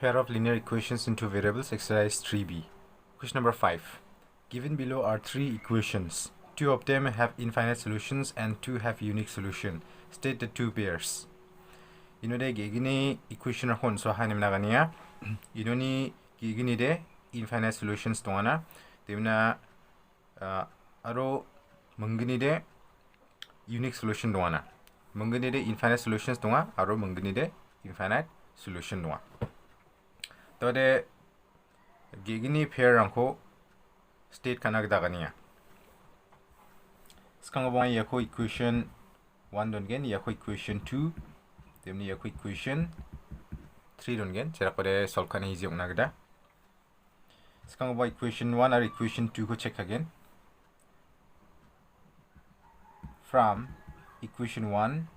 Pair of linear equations in two variables, exercise 3b. Question number 5. Given below are three equations. Two of them have infinite solutions and two have unique solution. State the two pairs. Inode gigini equation hon so hanim nagania. Inoni gigini de infinite solutions toana. Devna aro mungini de unique solution doana. Mungini de infinite solutions doa aro mungini de infinite solution doa. Tode gigini pair rangko state kanak dagania. Sekarang abang yako equation 1 dongen, yako equation 2, demni yako equation 3 dongen. Cara pada solve kan easy ong nagda. Sekarang abang equation 1 or equation 2 ko check again. From equation 1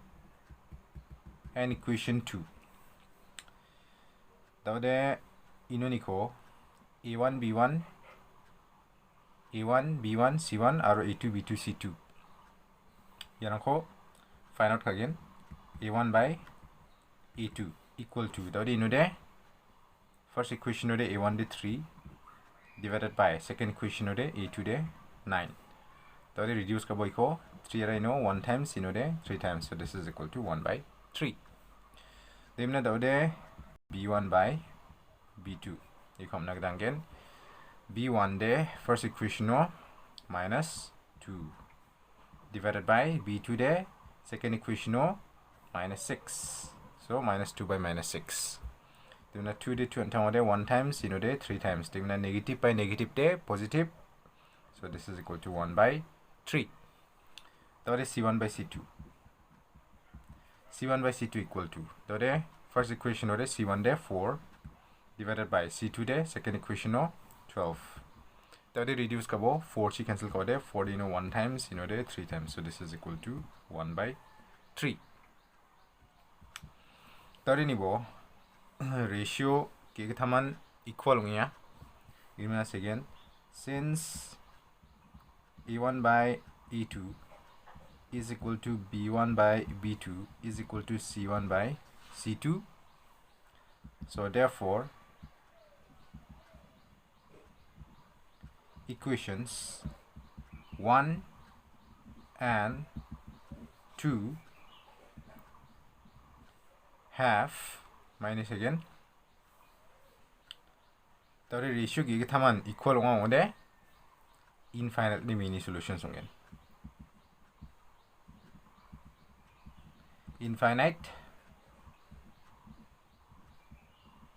and equation 2. Tode inoni ko a1 b1 b1 c1 और a2 b2 c2 यहाँ को find out again a1 by a2 equal to तोड़ी इन्होंने first equation नोड़े a1 they 3 divided by second equation नोड़े a2 दे 9 तोड़ी reduce का बोई को 3 रहे नो 1 times इन्होंने 3 times, so this is equal to 1 by 3. देमने तोड़े b1 by b2 ये कम नग दांगेन b1 de first equation no minus 2 divided by b2 de second equation no minus 6, so minus 2 by minus 6. Then 2 de 2 and 1 times, 3 times. Then negative by negative de positive, so this is equal to 1 by 3. That is c1 by c2. c1 by c2 equal to that first equation no de c1 de 4 divided by c2 de second equation no 12. That is reduce kabo 4 chi cancel kabo de 4 1 times 3 times, so this is equal to 1 by 3. That is nibo ratio ke thaman equal ngya. Give us again, since a1 by a2 is equal to b1 by b2 is equal to c1 by c2, so therefore equations 1 and 2 have minus again the ratio gi thaman equal ong ode infinitely many solutions ongen. Infinite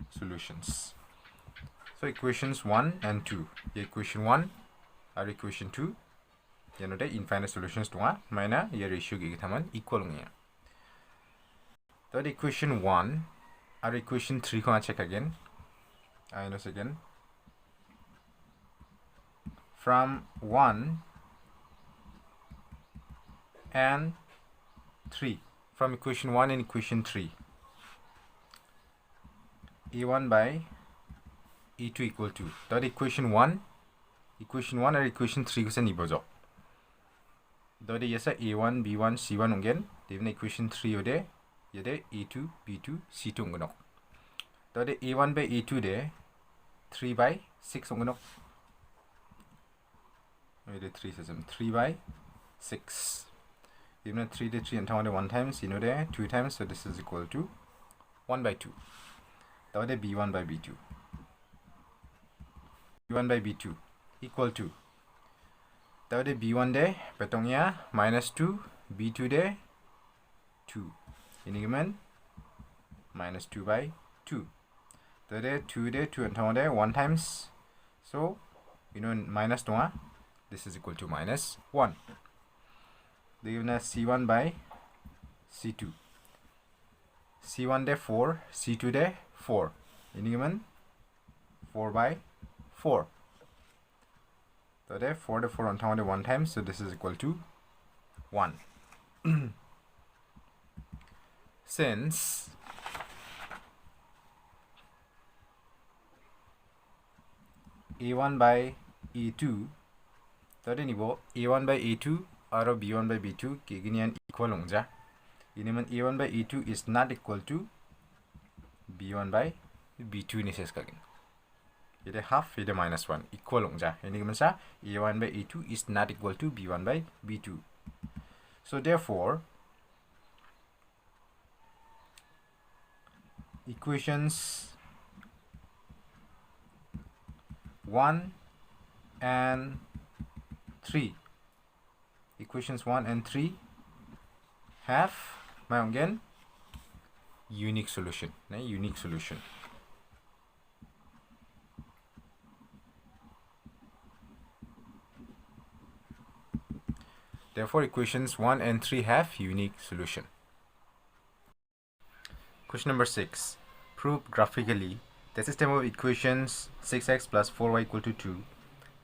solutions. So equations 1 and 2. Equation 1 or equation 2, you know the infinite solutions to one minus your ratio gi thaman equal ngia. That equation 1 or equation 3 ko check again. I know again. From 1 and 3, from equation 1 and equation 3, a1 by a2 equal to that equation 1 or equation 3 ko sa nibojo. That is yes a1 b1 c1 again. Then equation 3 ode yede a2 b2 c2 ngono. That is a1 by a2 de 3 by 6 ngono. Yede 3 system 3 by 6. Even 3 de 3 and 1 times, 2 times, so this is equal to 1 by 2. That is b1 by b2. b1 by b2 equal to that is b1 de betongnya minus 2, b2 de 2. Ini minus 2 by 2. That is 2 de 2 and 1 times, so minus 2. This is equal to minus 1. They give us c1 by c2. c1 de 4, c2 de 4. Ini 4 by 4. So there 4 to 4 on 1 times, so this is equal to 1. Since a1 by a2, that is a1 by a2 or b1 by b2 kiginian equal ongja. A1 by a2 is not equal to b1 by b2 ni ses kagin ide half ide minus 1 equal longja ini gimana a1 by a2 is not equal to b1 by b2. So therefore equations 1 and 3 have again unique solution. Therefore equations 1 and 3 have unique solution. Question number 6. Prove graphically the system of equations 6x plus 4y equal to 2,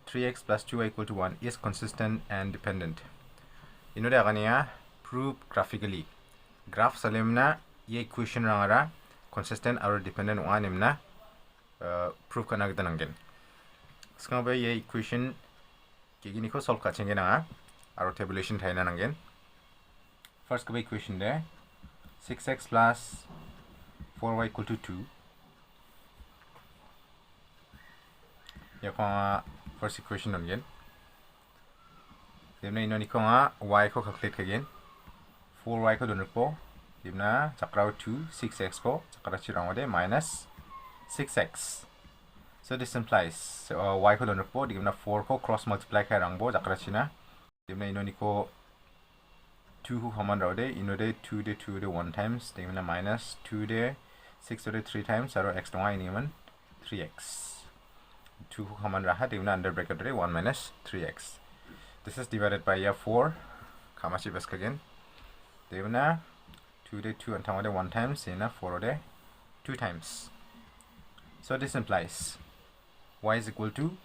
3x plus 2y equal to 1 is consistent and dependent. Ino da kaniya prove graphically. Graph salimna ye equation rangara consistent or dependent one imna prove kana gdanangen. Sekarang ba ye equation kegini ko solve kachengen nga aro tabulation thaina nangen. First ka equation de 6x plus 4y equal to 2. Yakong first equation nangen. Dimna ino niko nga y ko calculate kagen. 4y ko donor po. Dimna chakraw 2 6x ko chakra chirang de minus 6x. So this implies y ko donor po dimna 4 ko cross multiply kay rangbo chakra china. Dimna ino niko 2 ko common raw de ino de 2 de 1 times dimna minus 2 de 6 de 3 times aro x no y ini man 3x. 2 ko common raha dimna under bracket de 1 minus 3x. This is divided by 4 kamachi bask again. Dimna 2 de 2 and 1 times in 4 de 2 times. So this implies y is equal to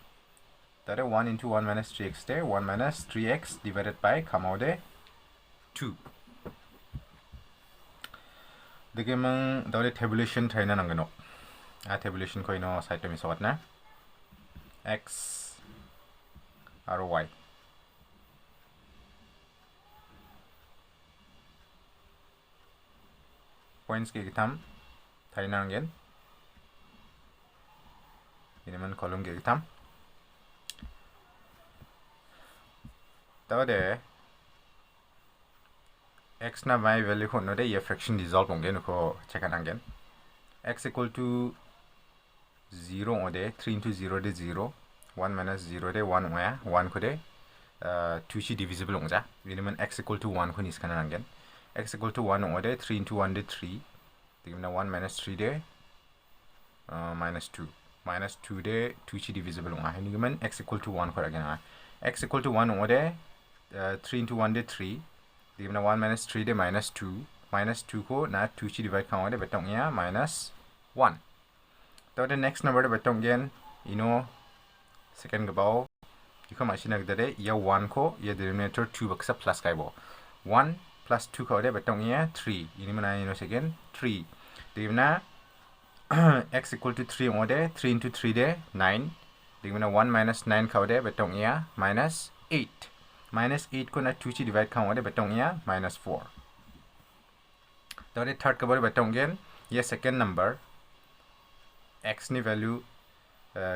that 1 into 1 minus 3x de 1 minus 3x divided by kamau de 2. Digemang dawle tabulation thaina nangano. Tabulation ko ino side to misawat na x or y. Points ke gitam thaina nangen. Ini man column ke gitam. Tawade x na y value ko no de ye fraction dissolve ongen ko check anangen. X equal to 0 ode 3 into 0 de 0, 1 minus 0 de 1 oya 1 ko de 2 chi divisible ongja. Ini man x equal to 1 ko nis kanangen. X equal to 1 ode 3 into 1 de 3. Digna 1 minus 3 de minus 2. Minus 2 de 2 chi divisible ongja. Ini man x equal to 1 ko again. X equal to 1 ode 3 into 1 de 3. Digna 1 minus 3 de minus 2. Minus 2 ko na 2 chi divide kang ode betong ya minus 1. So the next number de betong gen ino second gabaw. Iko machine nagdade ya 1 ko ya denominator 2 baksa plus kaibo. 1 plus 2 ko de betong ya 3. Ini mana ino second 3. Digna x equal to 3 ode 3 into 3 de 9. Digna 1 minus 9 ko de betong ya minus 8. Minus 8 ko na 2 chi divide kang ode betong ya minus 4. So the third kabar betong gen ya second number x ni value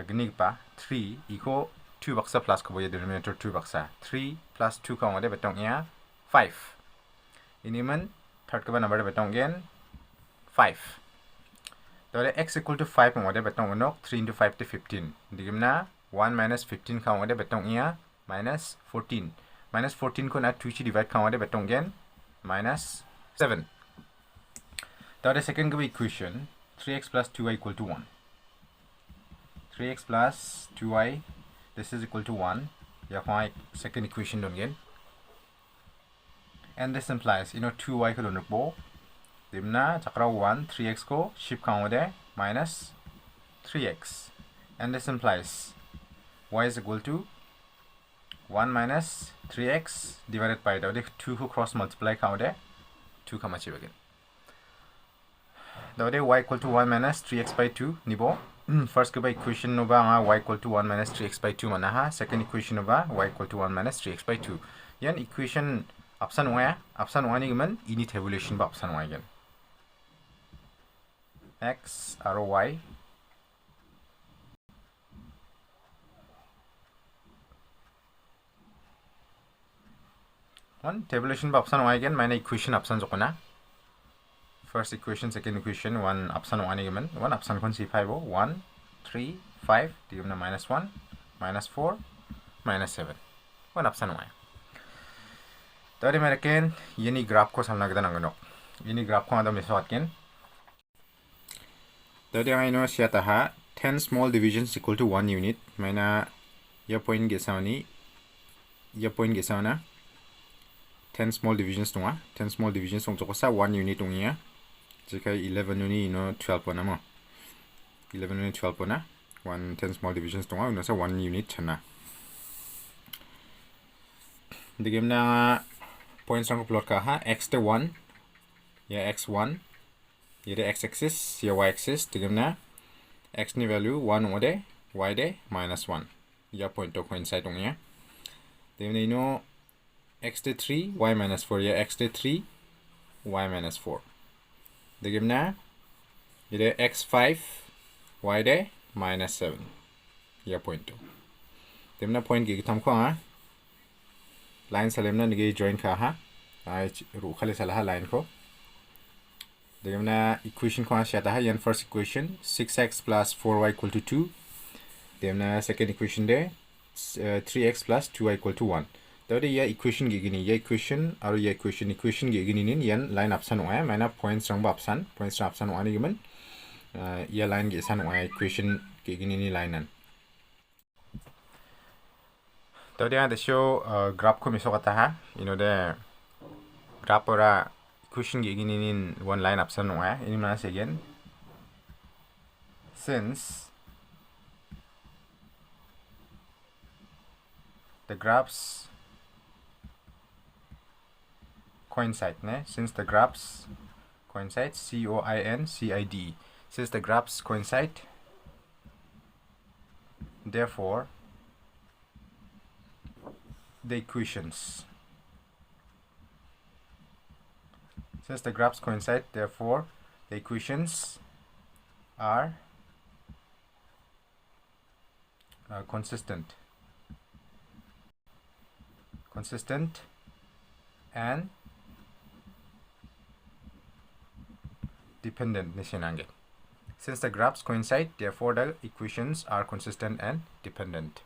gnig pa 3 iko 2 baksa plus ko ya denominator 2 baksa 3 plus 2 ka ode betong ya 5. Ini man third kabar number betong gen 5. So the x equal to 5 ode betong nok 3 into 5 to 15. Digimna 1 minus 15 ka ode betong ya minus 14. Minus 14 ko na 2 chi divide ka ode betong gen minus 7. So the second equation 3x plus 2y equal to 1. 3x plus 2y this is equal to 1. Yeah, my second equation done again. And this implies 2y ko dun po. Dimna chakra 1 3x ko shift kang ode minus 3x. And this implies y is equal to 1 minus 3x divided by the 2 ko cross multiply kang ode 2 kama chi again. The y equal to 1 minus 3x by 2 nibo. First equation no ba y equal to 1 minus 3x by 2 manaha. Second equation no ba y equal to 1 minus 3x by 2. Yan equation option 1 ni man ini tabulation ba option 1 again. X aro y one tabulation option y again mana equation option jokona first equation second equation one option one again one option kon c5 1 3 5 digimna -1 -4 -7 one option y tadi meraken yeni graph ko salna gada nangano yeni graph ko ada miswatken tadi I know siata ha 10 small divisions equal to 1 unit mana ya point gesani ya point gesana 10 small divisions tunga 10 small divisions tong chokosa 1 unit tungia jika 11 unit no 12 pona mo 11 unit 12 pona 1 10 small divisions tunga unasa 1 unit chana digimna points rang plot ka ha x to 1 ya x1 ya x axis ya y axis digimna x ni value 1 ode y de -1 ya point to coincide tungia digimna ino x to 3 y -4 ya x to 3 y -4 digimna ide x5 y de -7 ya point to digimna point gi tham ko ha line salemna nige join ka ha ai ru khale salaha line ko digimna equation ko shata ha yan first equation 6x plus 4y equal to 2 digimna second equation de 3x plus 2y equal to 1 tadi ya equation gi gini ya equation aru ya equation gi gini nin yan line option wa mana points rang ba option wa ni gimen ya line gi san wa equation gi gini ni line nan tadi ada show graph ko miso kata ha de graph ora equation gi gini nin one line option wa ini mana again since the graphs coincide since the graphs coincide coincide since the graphs coincide therefore the equations since the graphs coincide therefore the equations are consistent and dependent since the graphs coincide therefore the equations are consistent and dependent